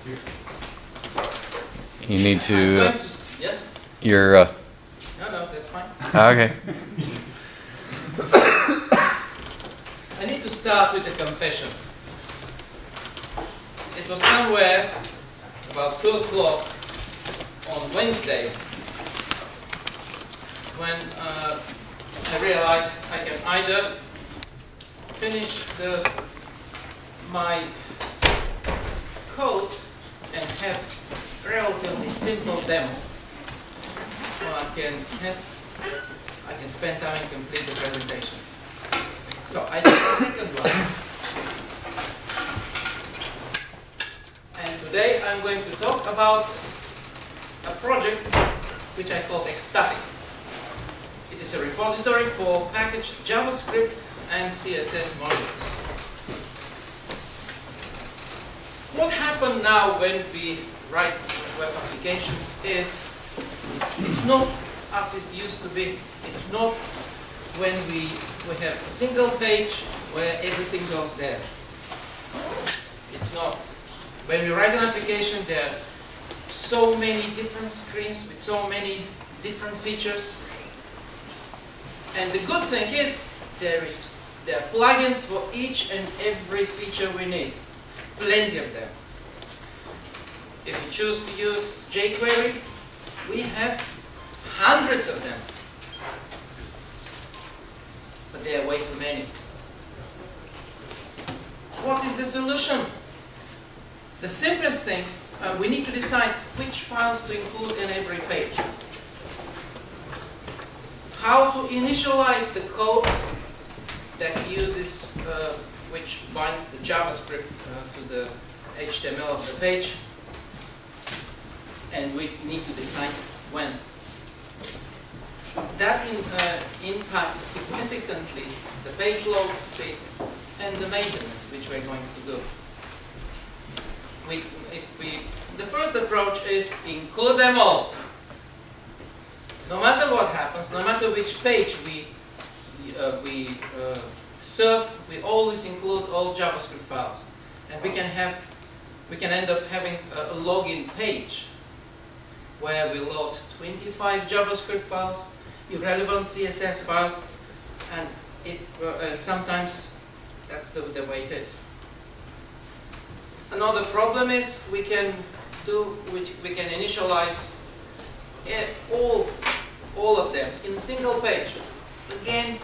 You need to. Yes? Your. No, that's fine. Okay. I need to start with a confession. It was somewhere about 2 o'clock on Wednesday when I realized I can either finish my code and have relatively simple demo, or I can spend time and complete the presentation. So I did the second one, and today I'm going to talk about a project which I call xStatic. It is a repository for packaged JavaScript and CSS modules. What happened now when we write web applications is it's not as it used to be. It's not when we have a single page where everything goes there. It's not. When we write an application, there are so many different screens with so many different features. And the good thing is there are plugins for each and every feature we need. Plenty of them. If we choose to use jQuery, we have hundreds of them. But there are way too many. What is the solution? The simplest thing, we need to decide which files to include in every page. How to initialize the code that uses, which binds the JavaScript to the HTML of the page, and we need to decide when. That impacts significantly the page load speed and the maintenance which we're going to do. The first approach is include them all. No matter what happens, no matter which page we serve, we always include all JavaScript files, and we can end up having a login page where we load 25 JavaScript files, irrelevant CSS files, and sometimes that's the way it is. Another problem is we can initialize all of them in a single page. Again,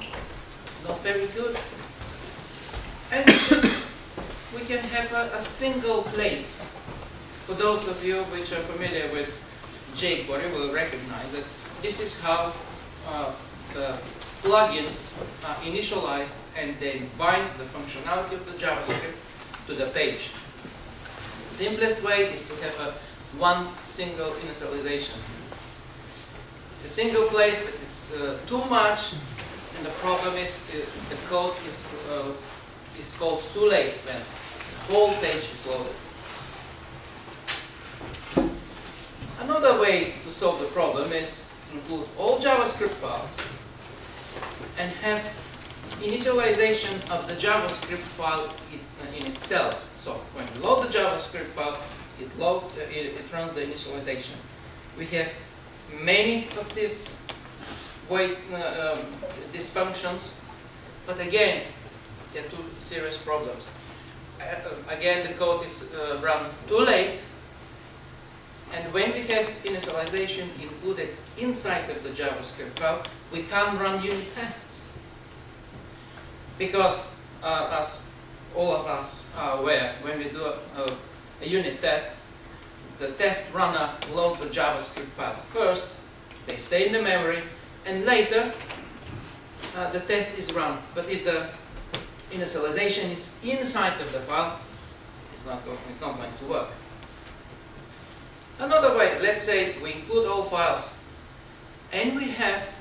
not very good. And we can have a single place. For those of you which are familiar with jQuery will recognize that this is how the plugins are initialized and then bind the functionality of the JavaScript to the page. The simplest way is to have one single initialization. It's a single place, but it's too much, and the problem is the code is called too late when the whole page is loaded. Another way to solve the problem is include all JavaScript files and have initialization of the JavaScript file in itself. So when we load the JavaScript file, it runs the initialization. We have many of these functions, but again, there are two serious problems. Again, the code is run too late, and when we have initialization included inside of the JavaScript file, we can't run unit tests. Because, as all of us are aware, when we do a unit test, the test runner loads the JavaScript file first, they stay in the memory, and later the test is run. But if the initialization is inside of the file, it's not going to work. Another way, let's say we include all files, and we have,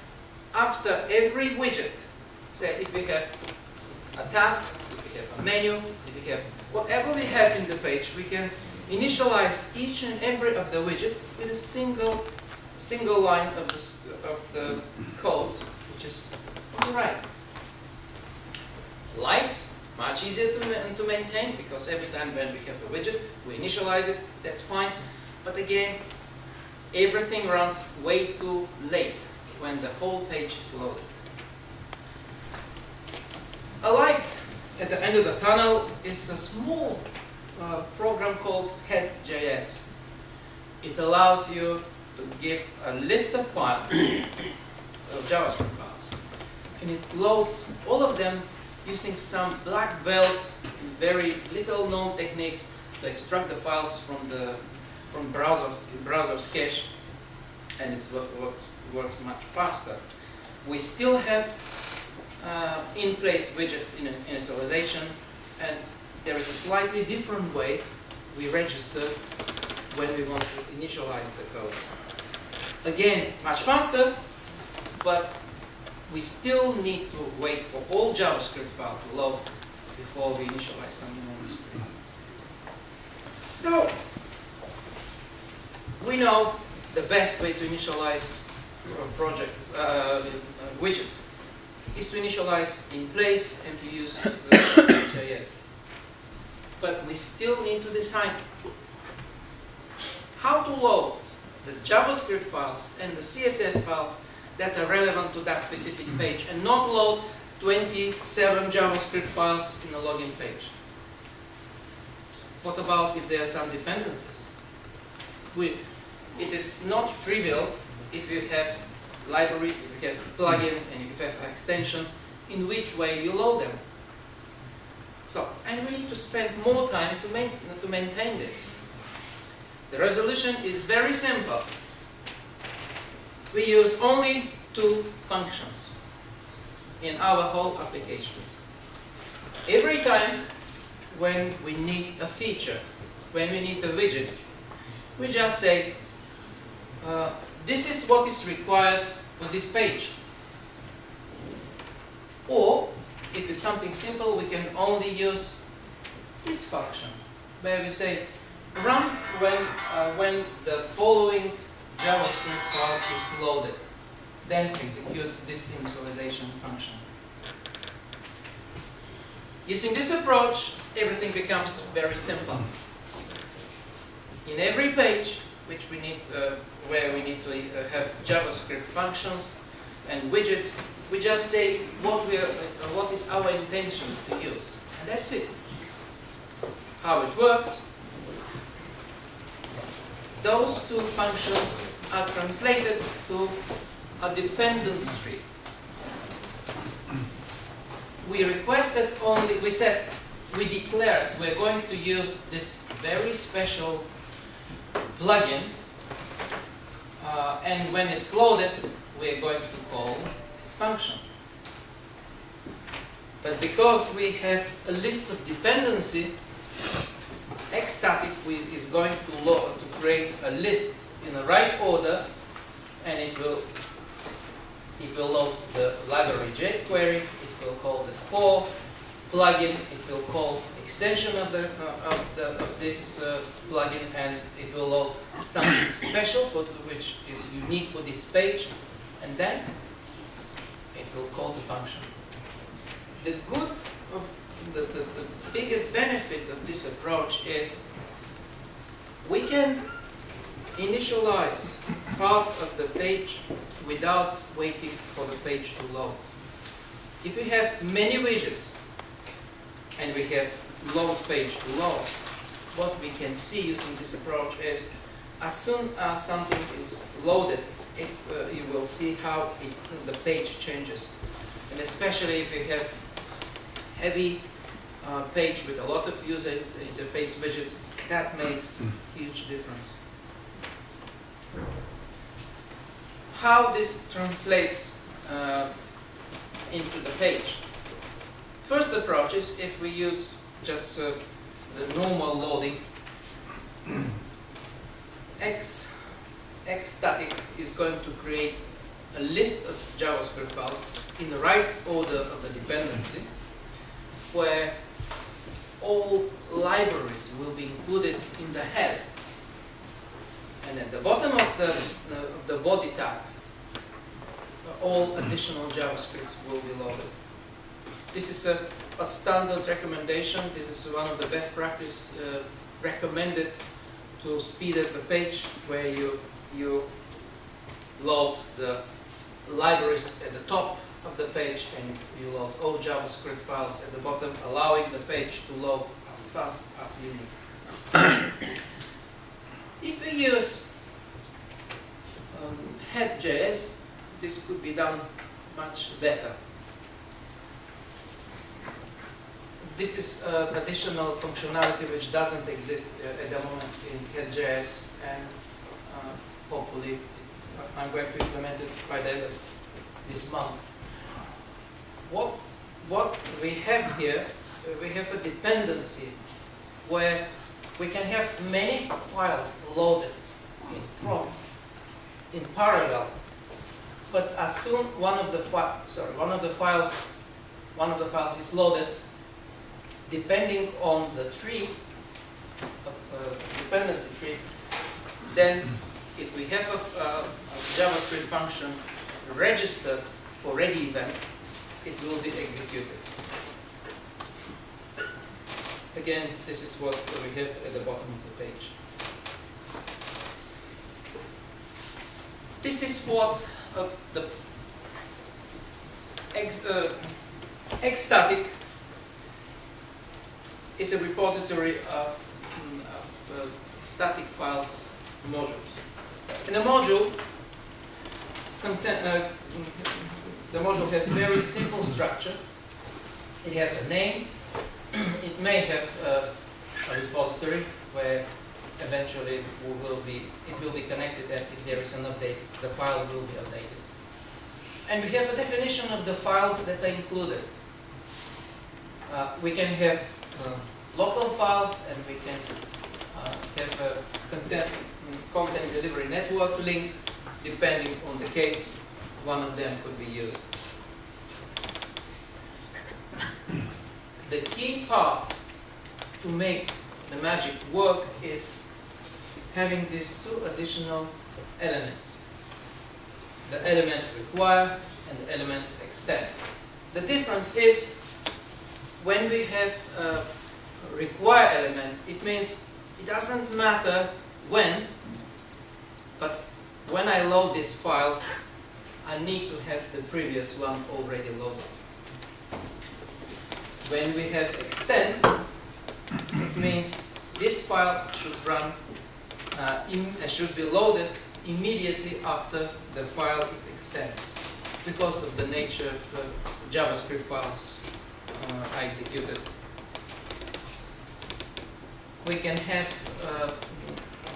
after every widget, say if we have a tab, if we have a menu, if we have whatever we have in the page, we can initialize each and every of the widget with a single line of the code, which is on the right. Light, much easier to maintain, because every time when we have a widget, we initialize it, that's fine. But again, everything runs way too late when the whole page is loaded. A light at the end of the tunnel is a small program called head.js. It allows you to give a list of files, of JavaScript files, and it loads all of them using some black belt, very little known techniques to extract the files from browser's cache, and it works much faster. We still have in-place widget initialization, and there is a slightly different way we register when we want to initialize the code. Again, much faster, but we still need to wait for all JavaScript files to load before we initialize something on the screen. So, we know the best way to initialize projects, widgets, is to initialize in place and to use the JS. But we still need to decide how to load the JavaScript files and the CSS files that are relevant to that specific page, and not load 27 JavaScript files in a login page. What about if there are some dependencies? It is not trivial if you have library, if you have plugin, and if you have extension, in which way you load them. So, and we need to spend more time to maintain this. The resolution is very simple. We use only 2 functions in our whole application. Every time when we need a feature, when we need a widget, we just say, this is what is required for this page. Or, if it's something simple, we can only use this function, where we say, run when the following JavaScript file is loaded. Then execute this initialization function. Using this approach, everything becomes very simple. In every page, which we need, where we need to have JavaScript functions and widgets, we just say what is our intention to use, and that's it. How it works. Those 2 functions are translated to a dependence tree. We requested only, we declared we're going to use this very special plugin, and when it's loaded, we're going to call this function. But because we have a list of dependency, xStatic is going to create a list in the right order, and it will load the library jQuery, it will call the core plugin, it will call extension of this plugin, and it will load something special which is unique for this page, and then it will call the function. The good of the biggest benefit of this approach is we can initialize part of the page without waiting for the page to load. If we have many widgets and we have load page to load, what we can see using this approach is as soon as something is loaded, you will see how the page changes. And especially if you have heavy page with a lot of user interface widgets, that makes a huge difference. How this translates into the page. First approach is if we use just the normal loading. xStatic is going to create a list of JavaScript files in the right order of the dependency, where all libraries will be included in the head, and at the bottom of the body tag, all additional JavaScripts will be loaded. This is a a standard recommendation. This is one of the best practice recommended to speed up a page, where you load the libraries at the top of the page and you load all JavaScript files at the bottom, allowing the page to load as fast as you need. If we use head.js, this could be done much better. This is additional functionality which doesn't exist at the moment in head.js, and hopefully I'm going to implement it by the end of this month. What we have here, we have a dependency where we can have many files loaded in front, in parallel, but as soon one of the files is loaded, depending on the tree, dependency tree, then if we have a JavaScript function registered for ready event, it will be executed. Again, this is what we have at the bottom of the page. This is what the xStatic is a repository of static files modules. In a module, the module has very simple structure. It has a name. It may have a repository where eventually it will be connected, and if there is an update, the file will be updated. And we have a definition of the files that are included. We can have a local file, and we can have a content delivery network link. Depending on the case, one of them could be used. The key part to make the magic work is having these two additional elements: the element require and the element extend. The difference is, when we have a require element, it means it doesn't matter when, but when I load this file, I need to have the previous one already loaded. When we have extend, it means this file should run, should be loaded immediately after the file it extends, because of the nature of JavaScript files are executed. We can have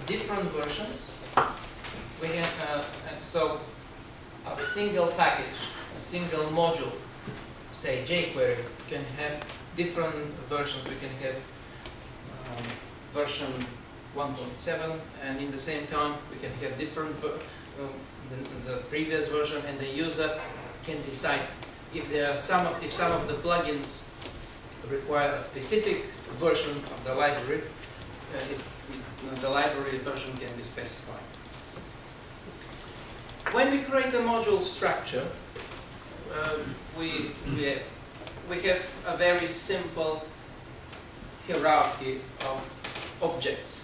different versions. We have so of a single package, a single module, say jQuery, can have different versions. We can have version 1.7, and in the same time we can have different the previous version, and the user can decide if there are some of the plugins require a specific version of the library. The library version can be specified. When we create a module structure, we have a very simple hierarchy of objects.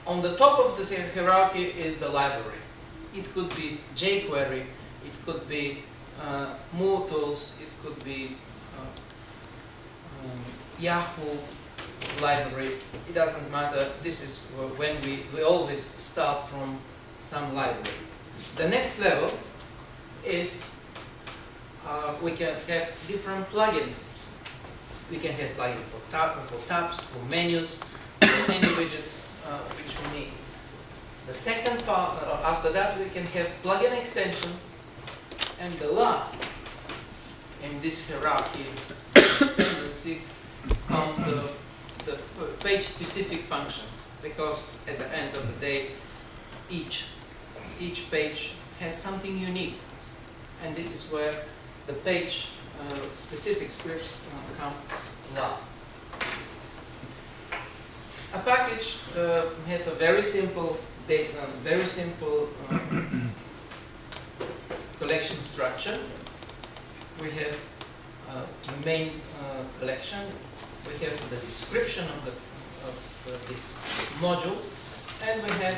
On the top of this hierarchy is the library. It could be jQuery, it could be MooTools, it could be Yahoo library. It doesn't matter. This is when we always start from some library. The next level is we can have different plugins. We can have plugins for tabs, for menus, for any widgets which we need. The second part, after that, we can have plugin extensions, and the last in this hierarchy dependency come the page-specific functions, because at the end of the day, each page has something unique, and this is where the page-specific scripts come last. A package has a very simple collection structure. we have the main collection. We have the description of this module, and we have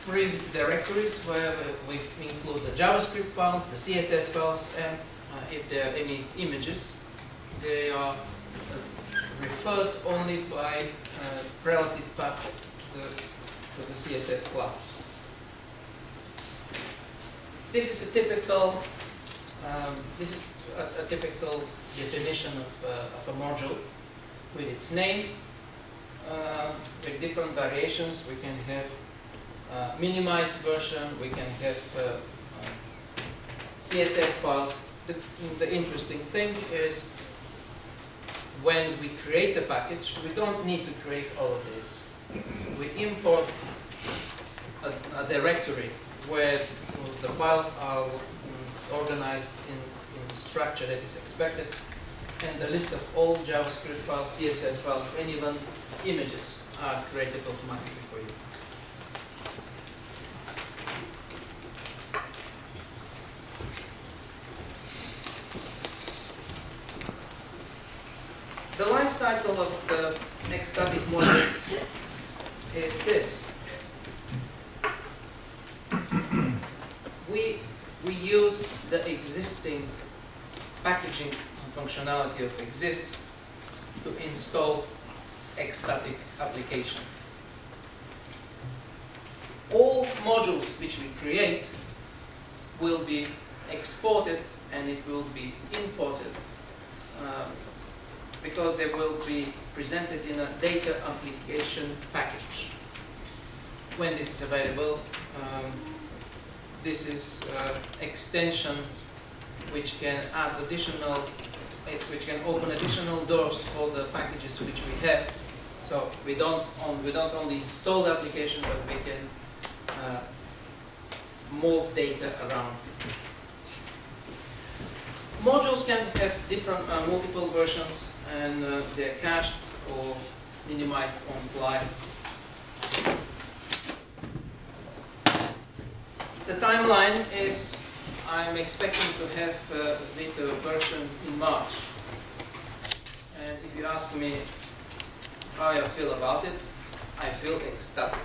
3 directories where we include the JavaScript files, the CSS files, and if there are any images, they are referred only by relative path to the CSS classes. This is a typical definition of a module with its name, with different variations. We can have minimized version, we can have CSS files. The interesting thing is when we create a package, we don't need to create all of this. We import a directory where the files are organized in the structure that is expected, and the list of all JavaScript files, CSS files, and even images are created automatically for you. The life cycle of the xStatic modules is this. We use the existing packaging functionality of Exist to install xStatic application. All modules which we create will be exported and it will be imported because they will be presented in a data application package. When this is available, this is extension which can add additional, which can open additional doors for the packages which we have. So we don't only install the application, but we can move data around. Modules can have different multiple versions, and they're cached or minimized on fly. The timeline is I'm expecting to have a beta version in March. And if you ask me how I feel about it, I feel ecstatic.